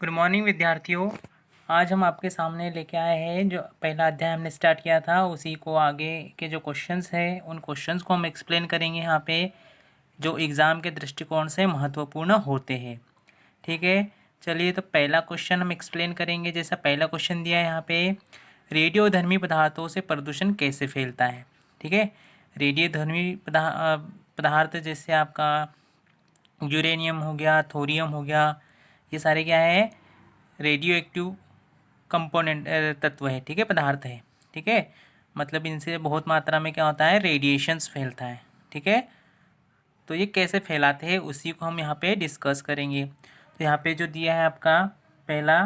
Good morning विद्यार्थियों। आज हम आपके सामने लेके आए हैं जो पहला अध्याय हमने स्टार्ट किया था उसी को आगे के जो क्वेश्चंस हैं उन क्वेश्चंस को हम एक्सप्लेन करेंगे यहाँ पे जो एग्ज़ाम के दृष्टिकोण से महत्वपूर्ण होते हैं। ठीक है, चलिए तो पहला क्वेश्चन हम एक्सप्लेन करेंगे। जैसा पहला क्वेश्चन दिया है यहाँ पे, रेडियोधर्मी पदार्थों से प्रदूषण कैसे फैलता है। ठीक है, रेडियोधर्मी पदार्थ जैसे आपका यूरेनियम हो गया, थोरियम हो गया, ये सारे क्या है, रेडियो एक्टिव कंपोनेंट तत्व है। ठीक है, पदार्थ है। ठीक है, मतलब इनसे बहुत मात्रा में क्या होता है, रेडिएशंस फैलता है। ठीक है, तो ये कैसे फैलाते हैं उसी को हम यहाँ पे डिस्कस करेंगे। तो यहाँ पे जो दिया है आपका पहला,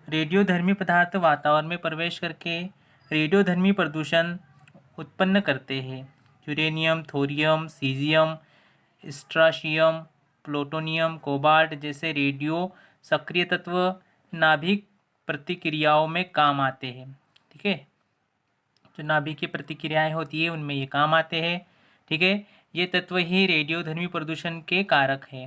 रेडियोधर्मी पदार्थ वातावरण में प्रवेश करके रेडियोधर्मी प्रदूषण उत्पन्न करते हैं। यूरेनियम, थोरियम, सीजियम, स्ट्राशियम, प्लूटोनियम, कोबाल्ट जैसे रेडियो सक्रिय तत्व नाभिक प्रतिक्रियाओं में काम आते हैं। ठीक है, जो नाभिक की प्रतिक्रियाएं होती है उनमें ये काम आते हैं। ठीक है, ये तत्व ही रेडियोधर्मी प्रदूषण के कारक है।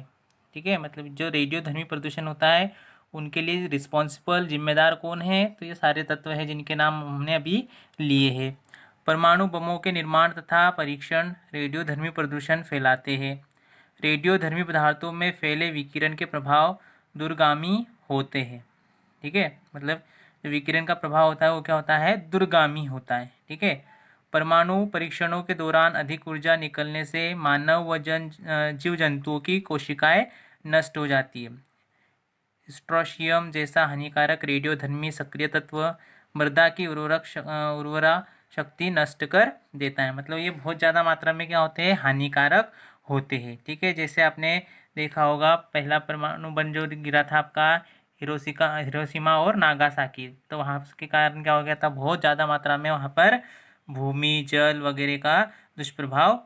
ठीक है, मतलब जो रेडियोधर्मी प्रदूषण होता है उनके लिए रिस्पॉन्सिबल जिम्मेदार कौन है, तो ये सारे तत्व हैं जिनके नाम हमने अभी लिए हैं। परमाणु बमों के निर्माण तथा परीक्षण रेडियोधर्मी प्रदूषण फैलाते हैं। रेडियोधर्मी पदार्थों में फैले विकिरण के प्रभाव दूरगामी होते हैं। ठीक है, मतलब जो विकिरण का प्रभाव होता है वो क्या होता है, दूरगामी होता है। ठीक है, परमाणु परीक्षणों के दौरान अधिक ऊर्जा निकलने से मानव व जीव जंतुओं की कोशिकाएं नष्ट हो जाती है। स्ट्रोशियम जैसा हानिकारक रेडियोधर्मी सक्रिय तत्व मृदा की उर्वरा शक्ति नष्ट कर देता है। मतलब ये बहुत ज़्यादा मात्रा में क्या होते हैं, हानिकारक होते हैं। ठीक है, जैसे आपने देखा होगा पहला परमाणु बम जो गिरा था आपका हिरोशिमा और नागासाकी, तो वहाँ उसके कारण क्या हो गया था, बहुत ज़्यादा मात्रा में वहाँ पर भूमि जल वगैरह का दुष्प्रभाव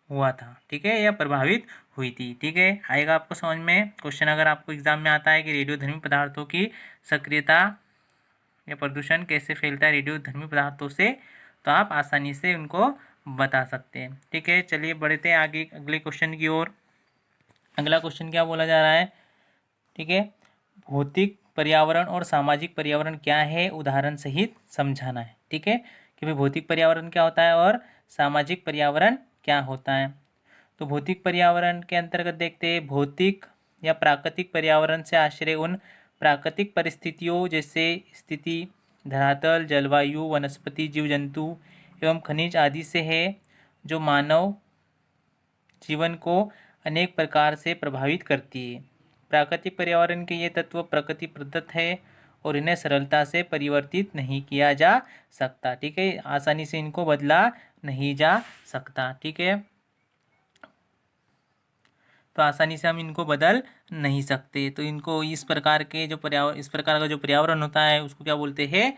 हुआ था। ठीक है, या प्रभावित हुई थी। ठीक है, आएगा आपको समझ में क्वेश्चन अगर आपको एग्जाम में आता है कि रेडियोधर्मी पदार्थों की सक्रियता या प्रदूषण कैसे फैलता है रेडियोधर्मी पदार्थों से, तो आप आसानी से उनको बता सकते हैं। ठीक है, चलिए बढ़ते हैं आगे अगले क्वेश्चन की ओर। अगला क्वेश्चन क्या बोला जा रहा है, ठीक है, भौतिक पर्यावरण और सामाजिक पर्यावरण क्या है, उदाहरण सहित समझाना है। ठीक है, कि भाई भौतिक पर्यावरण क्या होता है और सामाजिक पर्यावरण क्या होता है। तो भौतिक पर्यावरण के अंतर्गत देखते हैं, भौतिक या प्राकृतिक पर्यावरण से आश्रय उन प्राकृतिक परिस्थितियों जैसे स्थिति धरातल, जलवायु, वनस्पति, जीव जंतु एवं खनिज आदि से है, जो मानव जीवन को अनेक प्रकार से प्रभावित करती है। प्राकृतिक पर्यावरण के ये तत्व प्रकृति प्रदत्त है और इन्हें सरलता से परिवर्तित नहीं किया जा सकता। ठीक है, आसानी से इनको बदला नहीं जा सकता। ठीक है, तो आसानी से हम इनको बदल नहीं सकते। तो इनको इस प्रकार का जो पर्यावरण होता है उसको क्या बोलते हैं,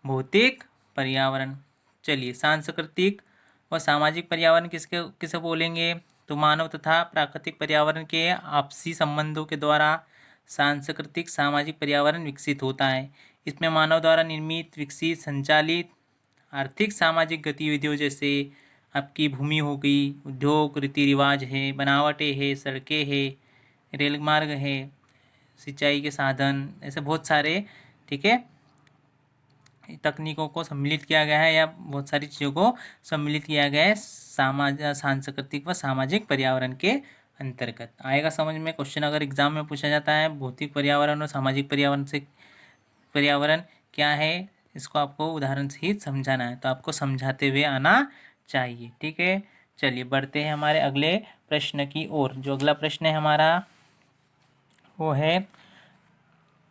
भौतिक पर्यावरण। चलिए, सांस्कृतिक व सामाजिक पर्यावरण किसके किसे बोलेंगे, तो मानव तथा प्राकृतिक पर्यावरण के आपसी संबंधों के द्वारा सांस्कृतिक सामाजिक पर्यावरण विकसित होता है। इसमें मानव द्वारा निर्मित, विकसित, संचालित आर्थिक सामाजिक गतिविधियों जैसे आपकी भूमि हो गई, उद्योग, रीति रिवाज है, बनावटें है, सड़कें है, रेल मार्ग है, सिंचाई के साधन, ऐसे बहुत सारे, ठीक है, तकनीकों को सम्मिलित किया गया है या बहुत सारी चीज़ों को सम्मिलित किया गया है सांस्कृतिक व सामाजिक पर्यावरण के अंतर्गत। आएगा समझ में क्वेश्चन अगर एग्जाम में पूछा जाता है, भौतिक पर्यावरण और सामाजिक पर्यावरण क्या है, इसको आपको उदाहरण सहित समझाना है, तो आपको समझाते हुए आना चाहिए। ठीक है, चलिए बढ़ते हैं हमारे अगले प्रश्न की ओर। जो अगला प्रश्न है हमारा वो है,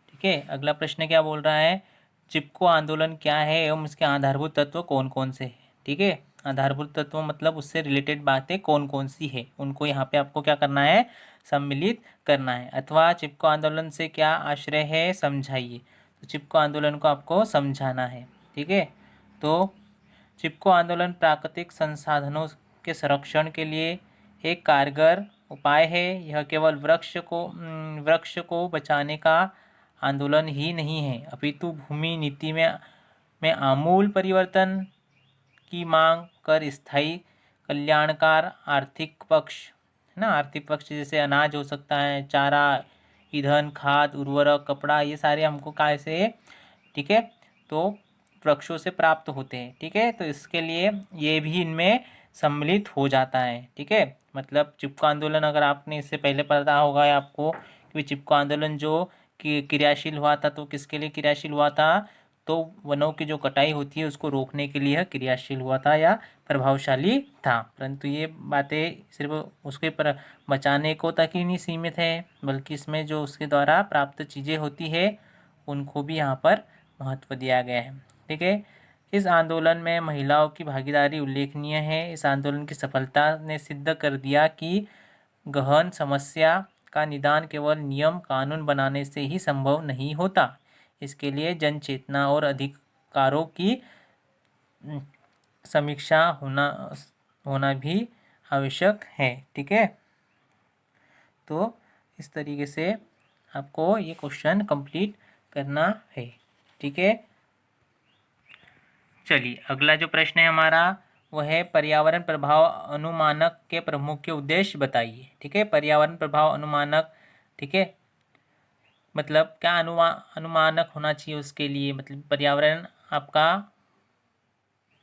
ठीक है, अगला प्रश्न क्या बोल रहा है, चिपको आंदोलन क्या है एवं इसके आधारभूत तत्व कौन कौन से हैं। ठीक है, आधारभूत तत्व मतलब उससे रिलेटेड बातें कौन कौन सी है, उनको यहाँ पे आपको क्या करना है, सम्मिलित करना है। अथवा चिपको आंदोलन से क्या आश्रय है, समझाइए। तो चिपको आंदोलन को आपको समझाना है। ठीक है, तो चिपको आंदोलन प्राकृतिक संसाधनों के संरक्षण के लिए एक कारगर उपाय है। यह केवल वृक्ष को बचाने का आंदोलन ही नहीं है, अपितु भूमि नीति में आमूल परिवर्तन की मांग कर स्थायी कल्याणकार आर्थिक पक्ष है ना, आर्थिक पक्ष जैसे अनाज हो सकता है, चारा, ईंधन, खाद, उर्वरक, कपड़ा, ये सारे हमको कहाँ से, ठीक है, तो वृक्षों से प्राप्त होते हैं। ठीक है, तो इसके लिए ये भी इनमें सम्मिलित हो जाता है। ठीक है, मतलब चिपको आंदोलन अगर आपने इससे पहले पता होगा या आपको कि चिपको आंदोलन जो कि क्रियाशील हुआ था, तो किसके लिए क्रियाशील हुआ था, तो वनों की जो कटाई होती है उसको रोकने के लिए क्रियाशील हुआ था या प्रभावशाली था। परंतु ये बातें सिर्फ उसके पर बचाने को तक ही नहीं सीमित है, बल्कि इसमें जो उसके द्वारा प्राप्त चीज़ें होती है उनको भी यहाँ पर महत्व दिया गया है। ठीक है, इस आंदोलन में महिलाओं की भागीदारी उल्लेखनीय है। इस आंदोलन की सफलता ने सिद्ध कर दिया कि गहन समस्या का निदान केवल नियम कानून बनाने से ही संभव नहीं होता। इसके लिए जन चेतना और अधिकारों की समीक्षा होना भी आवश्यक है। ठीक है, तो इस तरीके से आपको ये क्वेश्चन कंप्लीट करना है। ठीक है, चलिए अगला जो प्रश्न है हमारा वह है पर्यावरण प्रभाव अनुमानक के प्रमुख उद्देश्य बताइए। ठीक है, पर्यावरण प्रभाव अनुमानक, ठीक है, मतलब क्या अनुमानक होना चाहिए उसके लिए, मतलब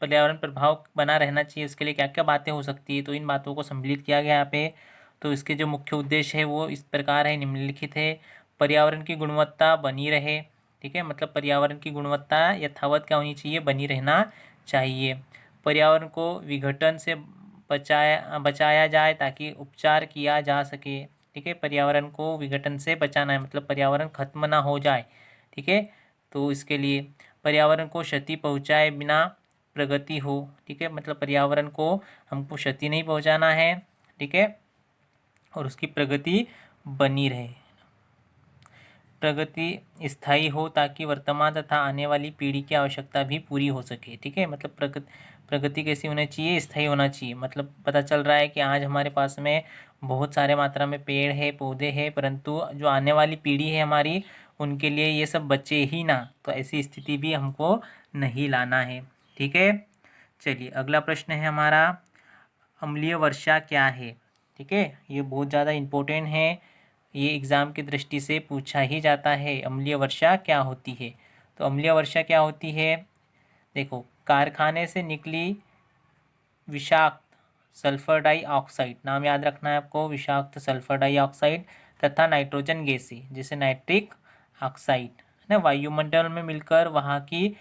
पर्यावरण प्रभाव बना रहना चाहिए उसके लिए क्या क्या बातें हो सकती है, तो इन बातों को सम्मिलित किया गया यहाँ पे। तो इसके जो मुख्य उद्देश्य है वो इस प्रकार है, निम्नलिखित है। पर्यावरण की गुणवत्ता बनी रहे। ठीक है, मतलब पर्यावरण की गुणवत्ता यथावत क्या होनी चाहिए, बनी रहना चाहिए। पर्यावरण को विघटन से बचाया जाए ताकि उपचार किया जा सके। ठीक है, पर्यावरण को विघटन से बचाना है, मतलब पर्यावरण खत्म ना हो जाए। ठीक है, तो इसके लिए पर्यावरण को क्षति पहुंचाए बिना प्रगति हो। ठीक है, मतलब पर्यावरण को हमको क्षति नहीं पहुंचाना है। ठीक है, और उसकी प्रगति बनी रहे, प्रगति स्थायी हो ताकि वर्तमान तथा आने वाली पीढ़ी की आवश्यकता भी पूरी हो सके। ठीक है, मतलब प्रगति कैसी होनी चाहिए, स्थायी होना चाहिए। मतलब पता चल रहा है कि आज हमारे पास में बहुत सारे मात्रा में पेड़ है, पौधे हैं, परंतु जो आने वाली पीढ़ी है हमारी, उनके लिए ये सब बचे ही ना, तो ऐसी स्थिति भी हमको नहीं लाना है। ठीक है, चलिए अगला प्रश्न है हमारा अम्लीय वर्षा क्या है। ठीक है, ये बहुत ज़्यादा इम्पोर्टेंट है, ये एग्ज़ाम की दृष्टि से पूछा ही जाता है। अम्लीय वर्षा क्या होती है, तो अम्लीय वर्षा क्या होती है, देखो, कारखाने से निकली विषाक्त सल्फर डाइऑक्साइड, नाम याद रखना है आपको, विषाक्त सल्फर डाइऑक्साइड तथा नाइट्रोजन गैसें जैसे नाइट्रिक ऑक्साइड है ना, वायुमंडल में मिलकर वहाँ की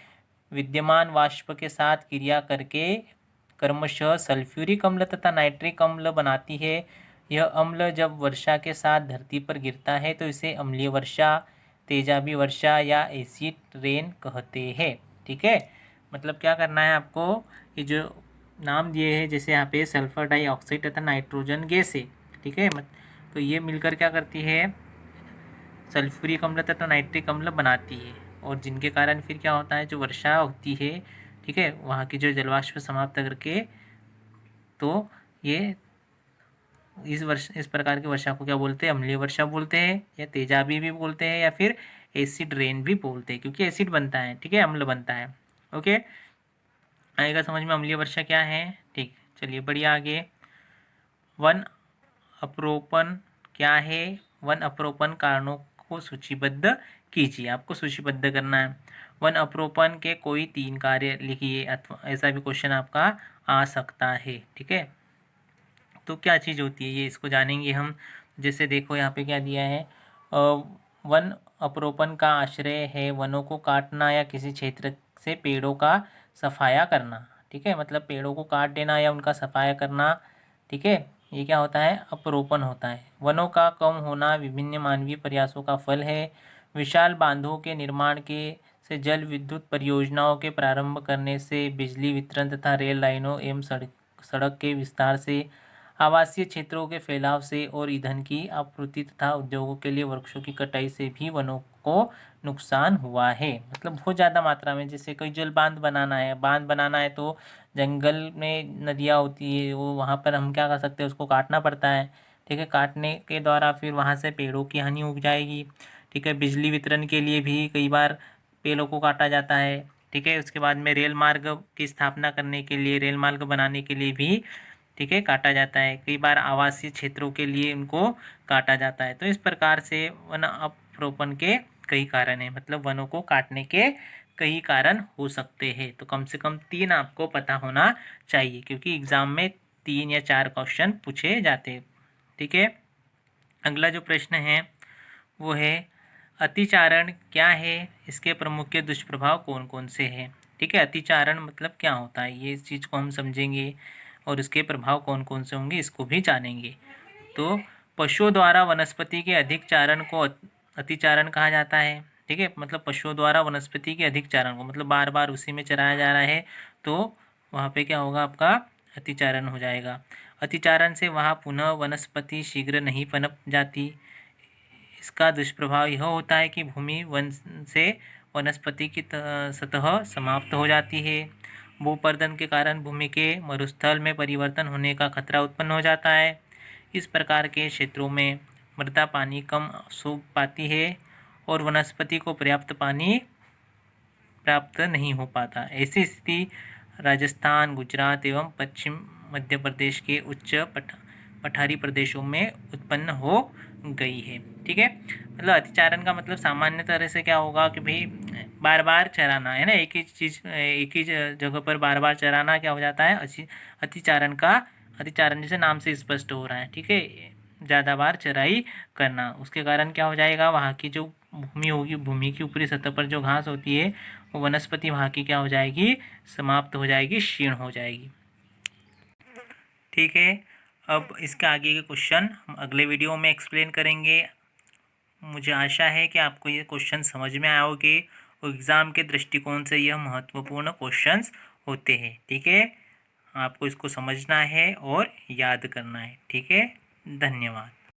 विद्यमान वाष्प के साथ क्रिया करके क्रमशः सल्फ्यूरिक अम्ल तथा नाइट्रिक अम्ल बनाती है। यह अम्ल जब वर्षा के साथ धरती पर गिरता है तो इसे अम्लीय वर्षा, तेजाबी वर्षा या एसिड रेन कहते हैं। ठीक है, मतलब क्या करना है आपको, ये जो नाम दिए हैं जैसे यहाँ पे सल्फर डाइऑक्साइड तथा नाइट्रोजन गैस है। ठीक है, तो ये मिलकर क्या करती है, सल्फ्यूरिक अम्ल तथा नाइट्रिक अम्ल बनाती है, और जिनके कारण फिर क्या होता है, जो वर्षा होती है, ठीक है, वहाँ की जो जलवाष्प समाप्त करके, तो ये इस प्रकार की वर्षा को क्या बोलते हैं, अम्लीय वर्षा बोलते हैं, या तेजाबी भी बोलते हैं, या फिर एसिड रेन भी बोलते हैं, क्योंकि एसिड बनता है। ठीक है, अम्ल बनता है। ओके, आएगा समझ में अम्लीय वर्षा क्या है। ठीक, चलिए बढ़िया, आगे वन अप्रोपन क्या है, वन अप्रोपन कारणों को सूचीबद्ध कीजिए, आपको सूचीबद्ध करना है। वन अप्रोपन के कोई 3 कार्य लिखिए, अथवा ऐसा भी क्वेश्चन आपका आ सकता है। ठीक है, तो क्या चीज़ होती है ये, इसको जानेंगे हम। जैसे देखो यहाँ पे क्या दिया है, वन अप्रोपन का आश्रय है वनों को काटना या किसी क्षेत्र से पेड़ों का सफाया करना। ठीक है, मतलब पेड़ों को काट देना या उनका सफाया करना। ठीक है, ये क्या होता है, अपरोपण होता है। वनों का कम होना विभिन्न मानवीय प्रयासों का फल है। विशाल बांधों के निर्माण के से जल विद्युत परियोजनाओं के प्रारंभ करने से बिजली वितरण तथा रेल लाइनों एवं सड़क के विस्तार से आवासीय क्षेत्रों के फैलाव से और ईंधन की आपूर्ति तथा उद्योगों के लिए वृक्षों की कटाई से भी वनों को नुकसान हुआ है। मतलब बहुत ज़्यादा मात्रा में, जैसे कोई जल बांध बनाना है तो जंगल में नदियाँ होती है, वो वहाँ पर हम क्या कर सकते हैं, उसको काटना पड़ता है। ठीक है, काटने के द्वारा फिर वहाँ से पेड़ों की हानि हो जाएगी। ठीक है, बिजली वितरण के लिए भी कई बार पेड़ों को काटा जाता है। ठीक है, उसके बाद में रेल मार्ग की स्थापना करने के लिए, रेल मार्ग बनाने के लिए भी ठीक है, काटा जाता है। कई बार आवासीय क्षेत्रों के लिए उनको काटा जाता है। तो इस प्रकार से वन अपरोपण के कई कारण हैं, मतलब वनों को काटने के कई कारण हो सकते हैं। तो कम से कम 3 आपको पता होना चाहिए, क्योंकि एग्जाम में 3 या 4 क्वेश्चन पूछे जाते हैं। ठीक है, अगला जो प्रश्न है वो है अतिचारण क्या है, इसके प्रमुख के दुष्प्रभाव कौन कौन से हैं। ठीक है, अतिचारण मतलब क्या होता है, ये इस चीज़ को हम समझेंगे और इसके प्रभाव कौन कौन से होंगे इसको भी जानेंगे। तो पशुओं द्वारा वनस्पति के अधिक चारण को अतिचारण कहा जाता है। ठीक है, मतलब पशुओं द्वारा वनस्पति के अधिक चारण को, मतलब बार बार उसी में चराया जा रहा है, तो वहाँ पे क्या होगा, आपका अतिचारण हो जाएगा। अतिचारण से वहाँ पुनः वनस्पति शीघ्र नहीं पनप जाती। इसका दुष्प्रभाव यह होता है कि भूमि वन से वनस्पति की सतह समाप्त हो जाती है। भूपर्दन के कारण भूमि के मरुस्थल में परिवर्तन होने का खतरा उत्पन्न हो जाता है। इस प्रकार के क्षेत्रों में मृदा पानी कम सूख पाती है और वनस्पति को पर्याप्त पानी प्राप्त नहीं हो पाता। ऐसी स्थिति राजस्थान, गुजरात एवं पश्चिम मध्य प्रदेश के उच्च पठारी प्रदेशों में उत्पन्न हो गई है। ठीक है, मतलब अतिचारण का मतलब सामान्य तरह से क्या होगा कि भाई बार बार चराना है ना, एक ही चीज़ एक ही जगह पर बार बार चराना क्या हो जाता है, अतिचारण का। अतिचारण जैसे नाम से स्पष्ट हो रहा है। ठीक है, ज़्यादा बार चराई करना, उसके कारण क्या हो जाएगा, वहाँ की जो भूमि होगी, भूमि की ऊपरी सतह पर जो घास होती है वो वनस्पति वहाँ की क्या हो जाएगी, समाप्त हो जाएगी, क्षीण हो जाएगी। ठीक है, अब इसके आगे के क्वेश्चन हम अगले वीडियो में एक्सप्लेन करेंगे। मुझे आशा है कि आपको ये क्वेश्चन समझ में आए होंगे और एग्ज़ाम के दृष्टिकोण से यह महत्वपूर्ण क्वेश्चंस होते हैं। ठीक है, आपको इसको समझना है और याद करना है। ठीक है, धन्यवाद।